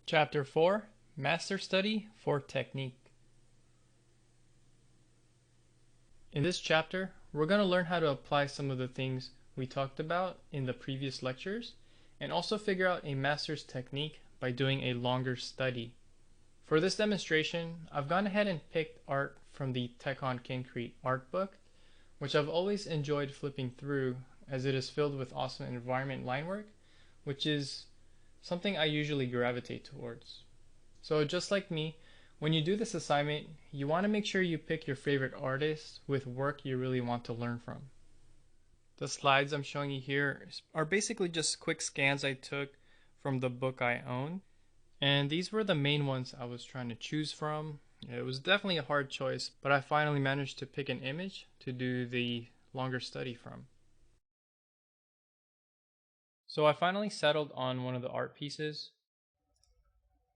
Chapter 4 Master Study for Technique. In this chapter, we're going to learn how to apply some of the things we talked about in the previous lectures and also figure out a master's technique by doing a longer study. For this demonstration, I've gone ahead and picked art from the Tech on Concrete art book, which I've always enjoyed flipping through as it is filled with awesome environment line work, which is something I usually gravitate towards. So just like me, when you do this assignment, you want to make sure you pick your favorite artists with work you really want to learn from. The slides I'm showing you here are basically just quick scans I took from the book I own, and these were the main ones I was trying to choose from. It was definitely a hard choice, but I finally managed to pick an image to do the longer study from. So I finally settled on one of the art pieces,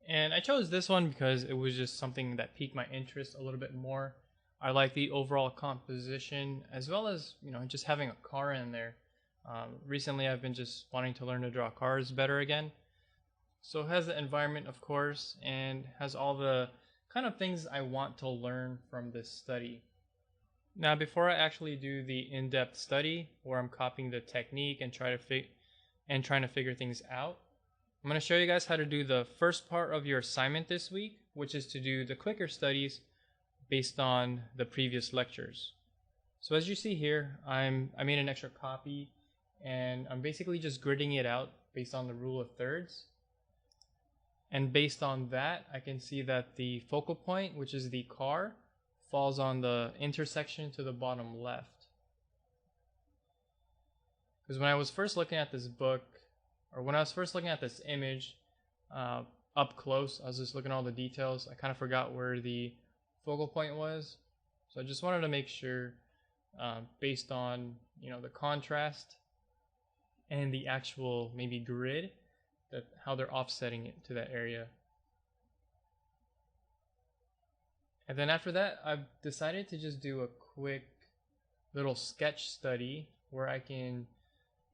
and I chose this one because it was just something that piqued my interest a little bit more. I like the overall composition as well as, just having a car in there. Recently I've been just wanting to learn to draw cars better again. So it has the environment, of course, and has all the kind of things I want to learn from this study. Now, before I actually do the in-depth study where I'm copying the technique and trying to figure things out, I'm going to show you guys how to do the first part of your assignment this week, which is to do the quicker studies based on the previous lectures. So as you see here, I made an extra copy, and I'm basically just gridding it out based on the rule of thirds. And based on that, I can see that the focal point, which is the car, falls on the intersection to the bottom left. Because when I was first looking at this book, or when I was first looking at this image up close, I was just looking at all the details. I kind of forgot where the focal point was. So I just wanted to make sure, based on the contrast and the actual maybe grid, that how they're offsetting it to that area. And then after that, I've decided to just do a quick little sketch study where I can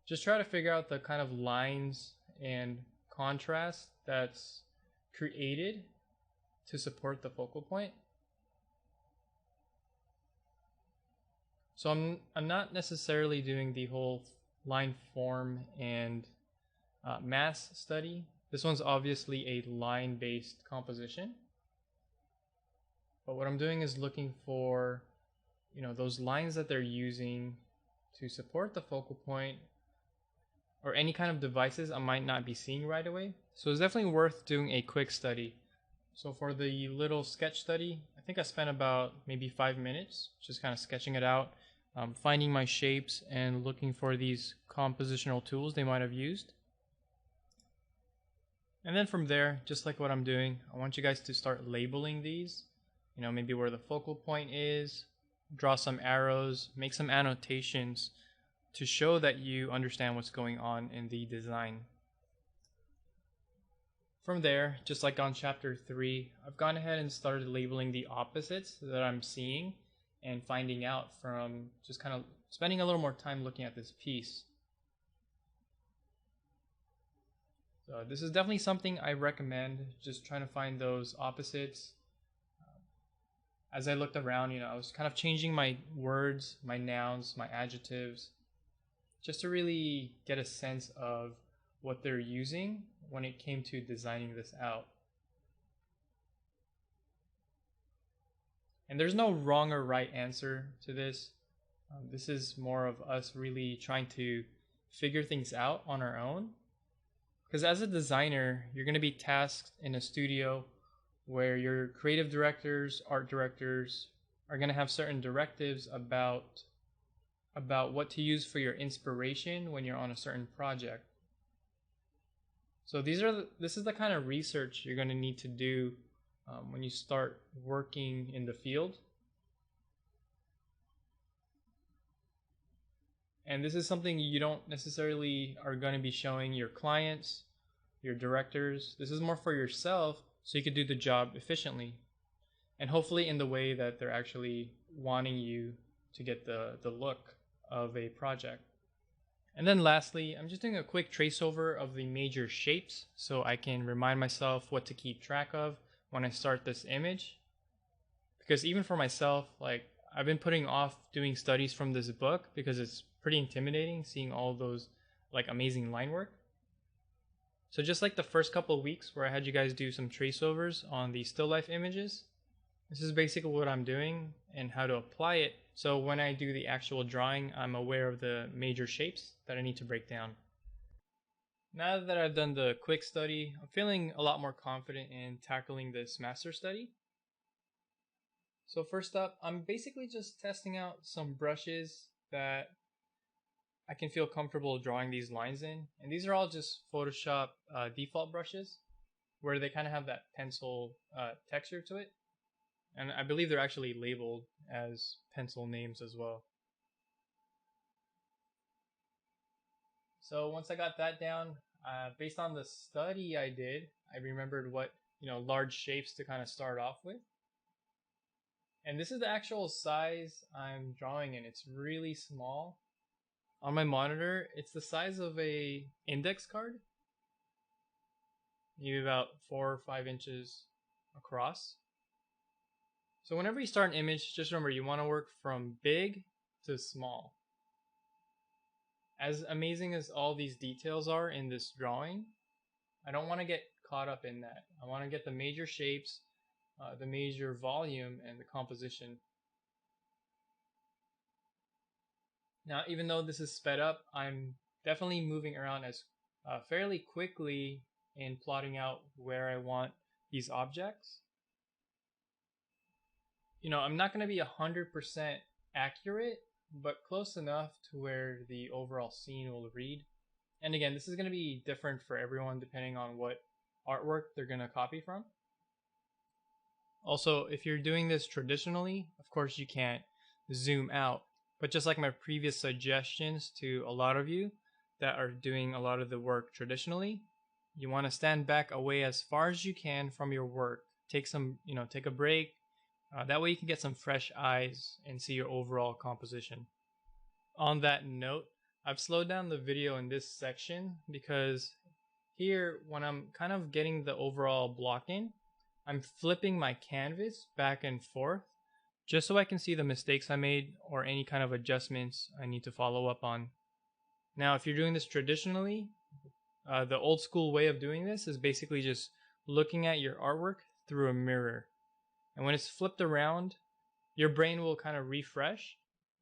just try to figure out the kind of lines and contrast that's created to support the focal point. So I'm not necessarily doing the whole line form and mass study. This one's obviously a line-based composition. But what I'm doing is looking for, those lines that they're using to support the focal point or any kind of devices I might not be seeing right away. So it's definitely worth doing a quick study. So for the little sketch study, I think I spent about maybe 5 minutes just kind of sketching it out, finding my shapes and looking for these compositional tools they might have used. And then from there, just like what I'm doing, I want you guys to start labeling these, maybe where the focal point is, draw some arrows, make some annotations to show that you understand what's going on in the design. From there, just like on chapter 3, I've gone ahead and started labeling the opposites that I'm seeing and finding out from just kind of spending a little more time looking at this piece. So this is definitely something I recommend, just trying to find those opposites. As I looked around, I was kind of changing my words, my nouns, my adjectives, just to really get a sense of what they're using when it came to designing this out. And there's no wrong or right answer to this. This is more of us really trying to figure things out on our own. Because as a designer, you're going to be tasked in a studio where your creative directors, art directors are going to have certain directives about what to use for your inspiration when you're on a certain project. So this is the kind of research you're going to need to do when you start working in the field. And this is something you don't necessarily are going to be showing your clients, your directors. This is more for yourself so you can do the job efficiently and hopefully in the way that they're actually wanting you to get the look of a project. And then lastly, I'm just doing a quick trace over of the major shapes so I can remind myself what to keep track of when I start this image. Because even for myself, like I've been putting off doing studies from this book because it's pretty intimidating seeing all those like amazing line work. So just like the first couple of weeks where I had you guys do some trace overs on the still life images, this is basically what I'm doing and how to apply it. So when I do the actual drawing, I'm aware of the major shapes that I need to break down. Now that I've done the quick study, I'm feeling a lot more confident in tackling this master study. So first up, I'm basically just testing out some brushes that I can feel comfortable drawing these lines in. And these are all just Photoshop default brushes where they kind of have that pencil texture to it. And I believe they're actually labeled as pencil names as well. So once I got that down, based on the study I did, I remembered what large shapes to kind of start off with. And this is the actual size I'm drawing in. It's really small. On my monitor, it's the size of a index card, maybe about 4 or 5 inches across. So whenever you start an image, just remember you want to work from big to small. As amazing as all these details are in this drawing, I don't want to get caught up in that. I want to get the major shapes, the major volume, and the composition. Now, even though this is sped up, I'm definitely moving around as fairly quickly in plotting out where I want these objects. I'm not going to be 100% accurate, but close enough to where the overall scene will read. And again, this is going to be different for everyone depending on what artwork they're going to copy from. Also, if you're doing this traditionally, of course you can't zoom out. But just like my previous suggestions to a lot of you that are doing a lot of the work traditionally, you want to stand back away as far as you can from your work. Take a break. That way you can get some fresh eyes and see your overall composition. On that note, I've slowed down the video in this section because here, when I'm kind of getting the overall block in, I'm flipping my canvas back and forth just so I can see the mistakes I made or any kind of adjustments I need to follow up on. Now, if you're doing this traditionally, the old school way of doing this is basically just looking at your artwork through a mirror. And when it's flipped around, your brain will kind of refresh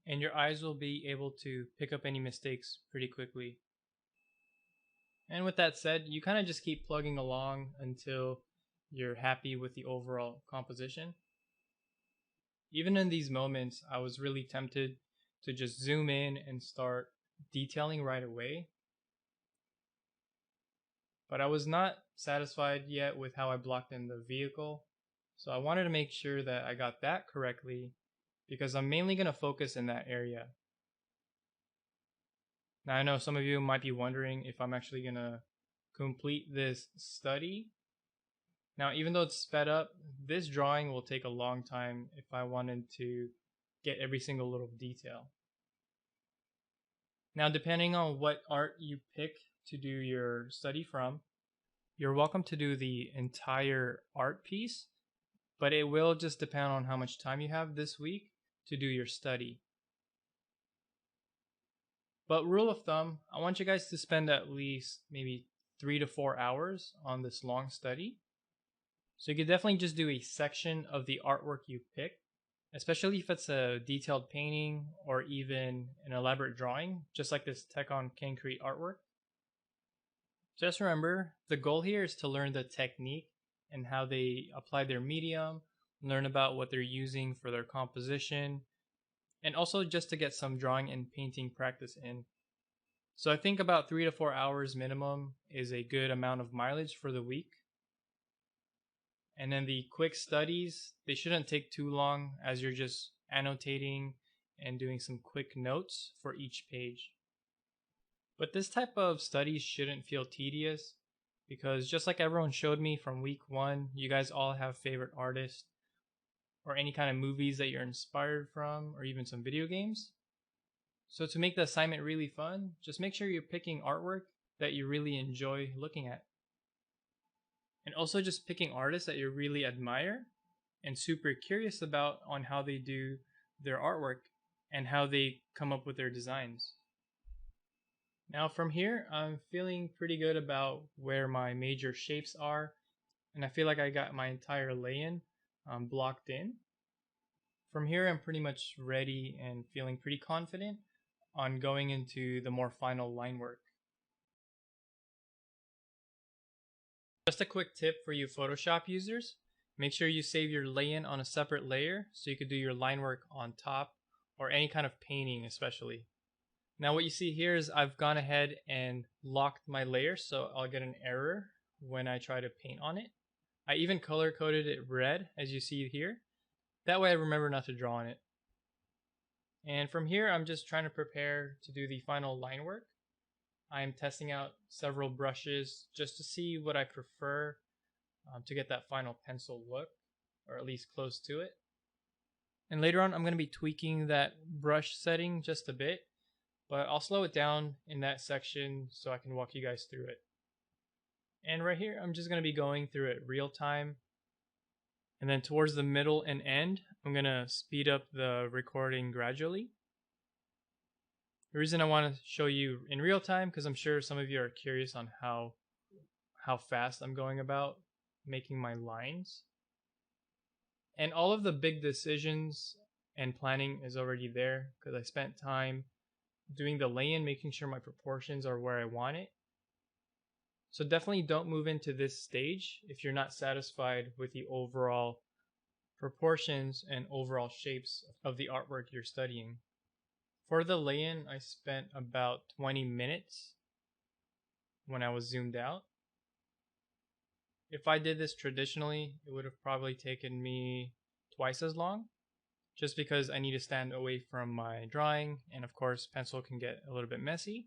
and your eyes will be able to pick up any mistakes pretty quickly. And with that said, you kind of just keep plugging along until you're happy with the overall composition. Even in these moments, I was really tempted to just zoom in and start detailing right away. But I was not satisfied yet with how I blocked in the vehicle. So I wanted to make sure that I got that correctly because I'm mainly going to focus in that area. Now I know some of you might be wondering if I'm actually going to complete this study. Now, even though it's sped up, this drawing will take a long time if I wanted to get every single little detail. Now, depending on what art you pick to do your study from, you're welcome to do the entire art piece, but it will just depend on how much time you have this week to do your study. But rule of thumb, I want you guys to spend at least maybe 3 to 4 hours on this long study. So you could definitely just do a section of the artwork you pick, especially if it's a detailed painting or even an elaborate drawing, just like this Tech on Concrete artwork. Just remember, the goal here is to learn the technique and how they apply their medium, learn about what they're using for their composition, and also just to get some drawing and painting practice in. So I think about 3 to 4 hours minimum is a good amount of mileage for the week. And then the quick studies, they shouldn't take too long as you're just annotating and doing some quick notes for each page. But this type of studies shouldn't feel tedious because just like everyone showed me from week 1, you guys all have favorite artists or any kind of movies that you're inspired from or even some video games. So to make the assignment really fun, just make sure you're picking artwork that you really enjoy looking at. And also just picking artists that you really admire and super curious about on how they do their artwork and how they come up with their designs. Now from here, I'm feeling pretty good about where my major shapes are, and I feel like I got my entire lay-in blocked in. From here, I'm pretty much ready and feeling pretty confident on going into the more final line work. Just a quick tip for you Photoshop users, make sure you save your lay-in on a separate layer so you could do your line work on top or any kind of painting especially. Now what you see here is I've gone ahead and locked my layer so I'll get an error when I try to paint on it. I even color coded it red as you see here. That way I remember not to draw on it. And from here I'm just trying to prepare to do the final line work. I'm testing out several brushes just to see what I prefer to get that final pencil look, or at least close to it. And later on I'm going to be tweaking that brush setting just a bit, but I'll slow it down in that section so I can walk you guys through it. And right here I'm just going to be going through it real time, and then towards the middle and end I'm going to speed up the recording gradually. The reason I want to show you in real time because I'm sure some of you are curious on how fast I'm going about making my lines. And all of the big decisions and planning is already there because I spent time doing the lay-in, making sure my proportions are where I want it. So definitely don't move into this stage if you're not satisfied with the overall proportions and overall shapes of the artwork you're studying. For the lay-in, I spent about 20 minutes when I was zoomed out. If I did this traditionally, it would have probably taken me twice as long, just because I need to stand away from my drawing, and of course pencil can get a little bit messy.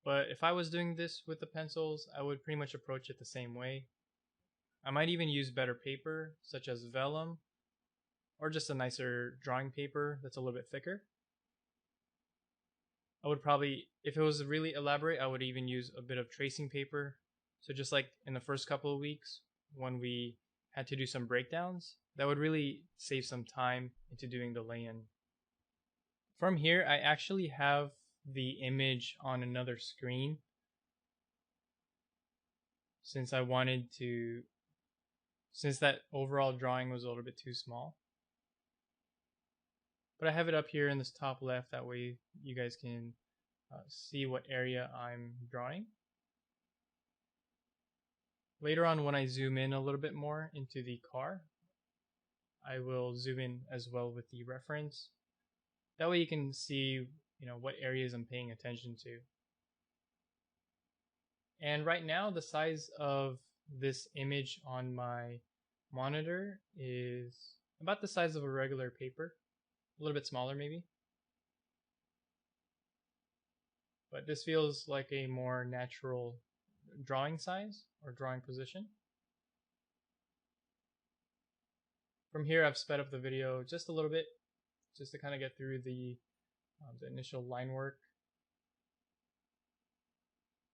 But if I was doing this with the pencils, I would pretty much approach it the same way. I might even use better paper, such as vellum, or just a nicer drawing paper that's a little bit thicker. I would probably, if it was really elaborate, I would even use a bit of tracing paper. So just like in the first couple of weeks when we had to do some breakdowns, that would really save some time into doing the lay-in. From here, I actually have the image on another screen since that overall drawing was a little bit too small. But I have it up here in this top left, that way you guys can see what area I'm drawing. Later on when I zoom in a little bit more into the car, I will zoom in as well with the reference. That way you can see, what areas I'm paying attention to. And right now the size of this image on my monitor is about the size of a regular paper. A little bit smaller maybe. But this feels like a more natural drawing size or drawing position. From here I've sped up the video just a little bit just to kind of get through the initial line work.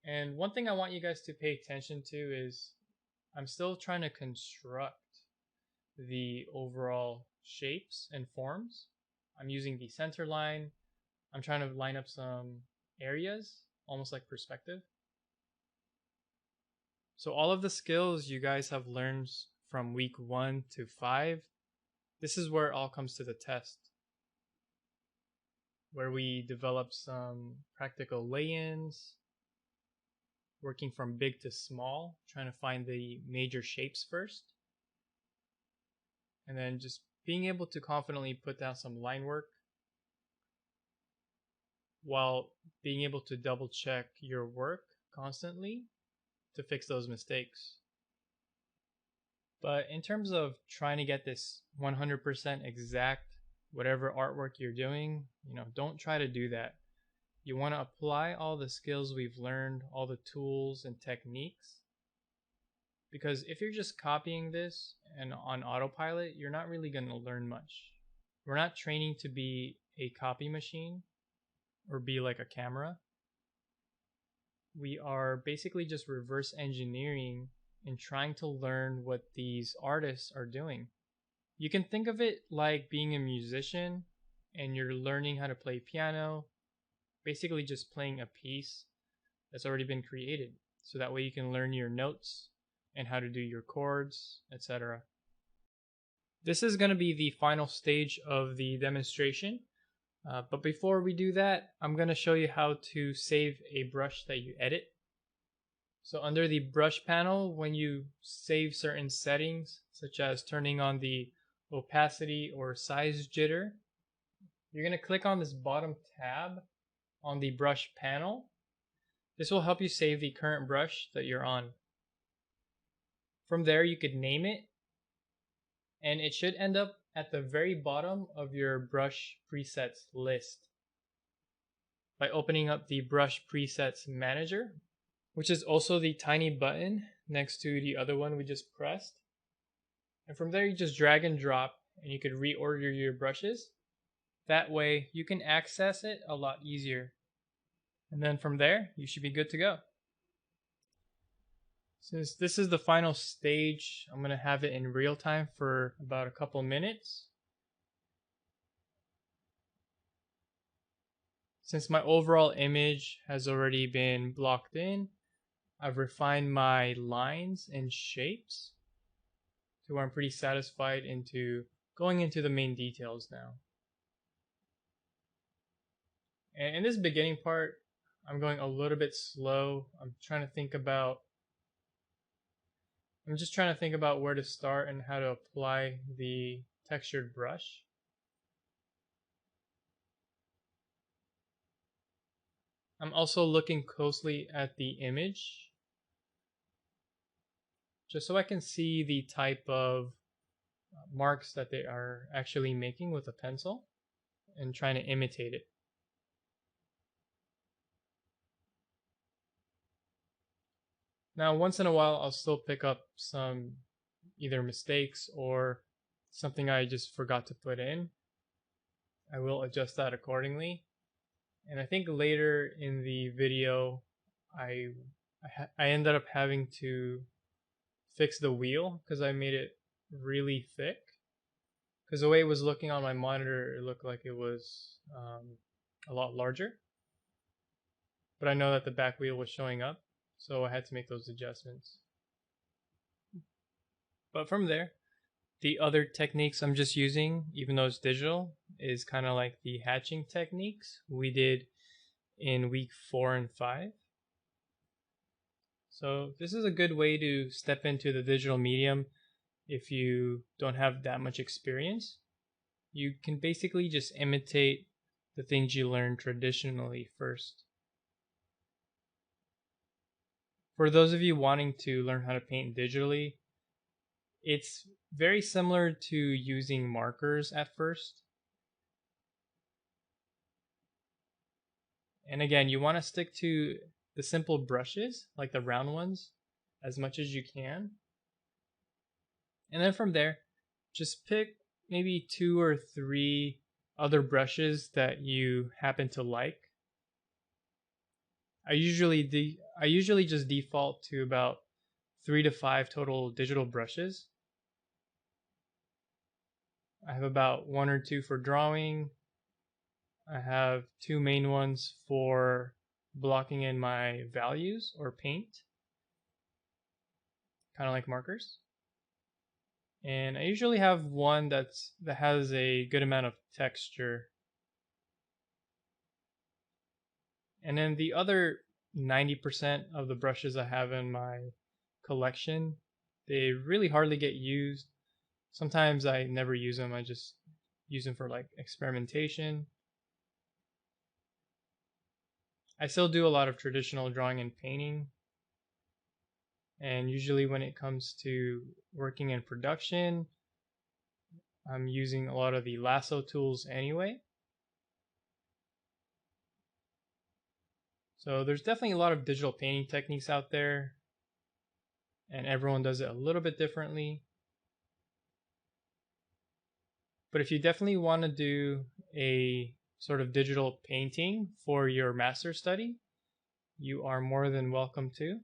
And one thing I want you guys to pay attention to is I'm still trying to construct the overall shapes and forms. I'm using the center line. I'm trying to line up some areas, almost like perspective. So all of the skills you guys have learned from week 1 to 5, this is where it all comes to the test, where we develop some practical lay-ins, working from big to small, trying to find the major shapes first, and then just being able to confidently put down some line work while being able to double check your work constantly to fix those mistakes. But in terms of trying to get this 100% exact whatever artwork you're doing, don't try to do that. You want to apply all the skills we've learned, all the tools and techniques, because if you're just copying this and on autopilot, you're not really going to learn much. We're not training to be a copy machine. or be like a camera. We are basically just reverse engineering and trying to learn what these artists are doing. You can think of it like being a musician and you're learning how to play piano, basically just playing a piece that's already been created. So that way you can learn your notes and how to do your chords, etc. This is going to be the final stage of the demonstration. But before we do that, I'm going to show you how to save a brush that you edit. So under the brush panel, when you save certain settings, such as turning on the opacity or size jitter, you're going to click on this bottom tab on the brush panel. This will help you save the current brush that you're on. From there, you could name it, and it should end up at the very bottom of your brush presets list by opening up the brush presets manager, which is also the tiny button next to the other one we just pressed. And from there, you just drag and drop, and you could reorder your brushes. That way, you can access it a lot easier. And then from there, you should be good to go. Since this is the final stage, I'm going to have it in real time for about a couple minutes. Since my overall image has already been blocked in, I've refined my lines and shapes to where I'm pretty satisfied into going into the main details now. And in this beginning part, I'm going a little bit slow. I'm just trying to think about where to start and how to apply the textured brush. I'm also looking closely at the image just so I can see the type of marks that they are actually making with a pencil and trying to imitate it. Now, once in a while, I'll still pick up some either mistakes or something I just forgot to put in. I will adjust that accordingly. And I think later in the video, I ended up having to fix the wheel because I made it really thick. Because the way it was looking on my monitor, it looked like it was a lot larger. But I know that the back wheel was showing up, so I had to make those adjustments. But from there, the other techniques I'm just using, even though it's digital, is kind of like the hatching techniques we did in week 4 and 5. So this is a good way to step into the digital medium if you don't have that much experience. You can basically just imitate the things you learned traditionally first. For those of you wanting to learn how to paint digitally, it's very similar to using markers at first. And again, you want to stick to the simple brushes, like the round ones, as much as you can. And then from there, just pick maybe 2 or 3 other brushes that you happen to like. I usually just default to about 3 to 5 total digital brushes. I have about 1 or 2 for drawing. I have 2 main ones for blocking in my values or paint, kind of like markers. And I usually have one that has a good amount of texture. And then the other 90% of the brushes I have in my collection, they really hardly get used. Sometimes I never use them. I just use them for like experimentation. I still do a lot of traditional drawing and painting. And usually when it comes to working in production, I'm using a lot of the lasso tools anyway. So there's definitely a lot of digital painting techniques out there, and everyone does it a little bit differently. But if you definitely want to do a sort of digital painting for your master study, you are more than welcome to.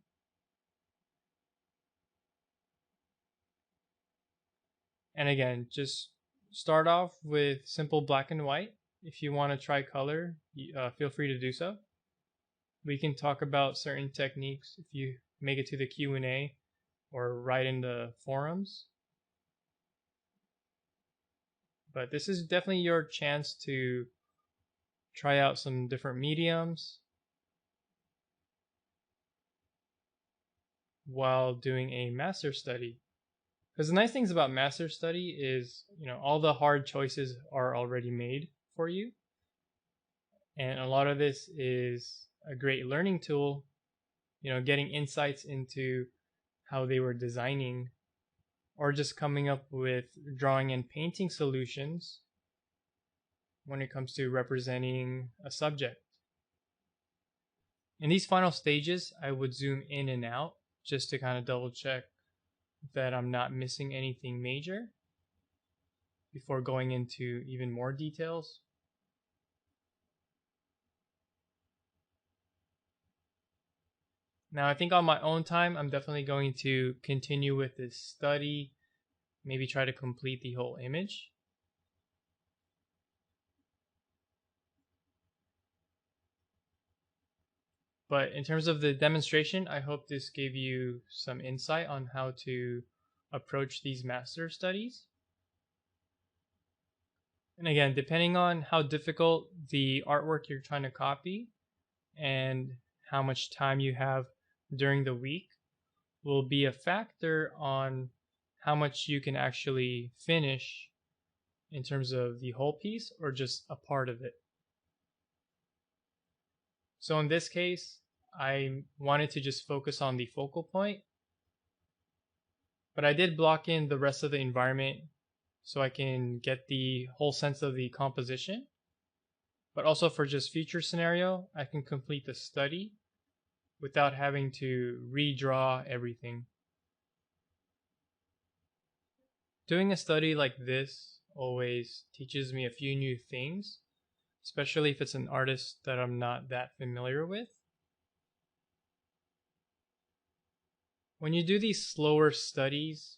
And again, just start off with simple black and white. If you want to try color, feel free to do so. We can talk about certain techniques if you make it to the Q&A or write in the forums. But this is definitely your chance to try out some different mediums while doing a master study. Because the nice things about master study is, all the hard choices are already made for you. And a lot of this is a great learning tool, getting insights into how they were designing or just coming up with drawing and painting solutions when it comes to representing a subject. In these final stages, I would zoom in and out just to kind of double check that I'm not missing anything major before going into even more details. Now, I think on my own time, I'm definitely going to continue with this study, maybe try to complete the whole image. But in terms of the demonstration, I hope this gave you some insight on how to approach these master studies. And again, depending on how difficult the artwork you're trying to copy and how much time you have during the week will be a factor on how much you can actually finish in terms of the whole piece or just a part of it. So in this case, I wanted to just focus on the focal point, but I did block in the rest of the environment so I can get the whole sense of the composition. But also for just future scenario, I can complete the study without having to redraw everything. Doing a study like this always teaches me a few new things, especially if it's an artist that I'm not that familiar with. When you do these slower studies,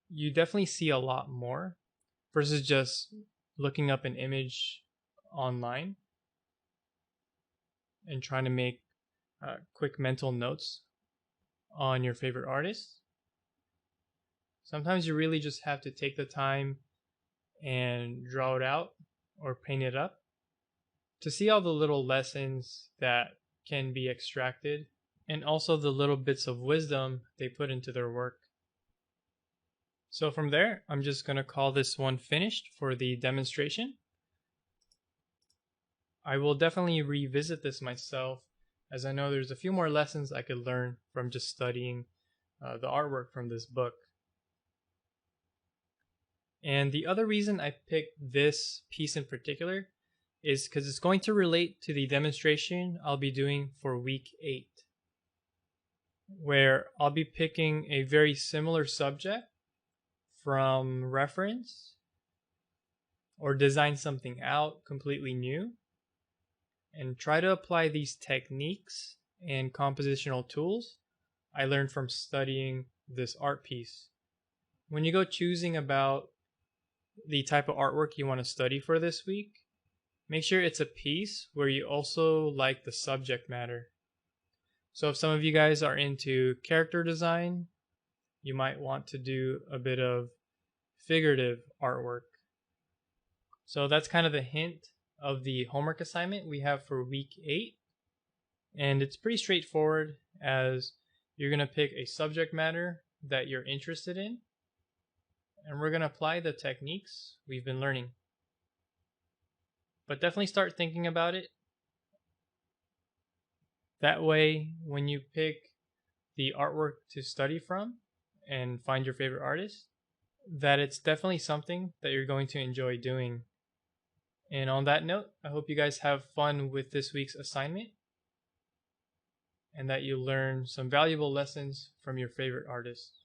you definitely see a lot more versus just looking up an image online and trying to make quick mental notes on your favorite artist. Sometimes you really just have to take the time and draw it out or paint it up to see all the little lessons that can be extracted and also the little bits of wisdom they put into their work. So from there, I'm just going to call this one finished for the demonstration. I will definitely revisit this myself, as I know there's a few more lessons I could learn from just studying the artwork from this book. And the other reason I picked this piece in particular is because it's going to relate to the demonstration I'll be doing for week 8, where I'll be picking a very similar subject from reference or design something out completely new and try to apply these techniques and compositional tools I learned from studying this art piece. When you go choosing about the type of artwork you want to study for this week, make sure it's a piece where you also like the subject matter. So if some of you guys are into character design, you might want to do a bit of figurative artwork. So that's kind of the hint of the homework assignment we have for week 8. And it's pretty straightforward, as you're going to pick a subject matter that you're interested in, and we're going to apply the techniques we've been learning. But definitely start thinking about it. That way, when you pick the artwork to study from and find your favorite artist, that it's definitely something that you're going to enjoy doing. And on that note, I hope you guys have fun with this week's assignment and that you learn some valuable lessons from your favorite artist.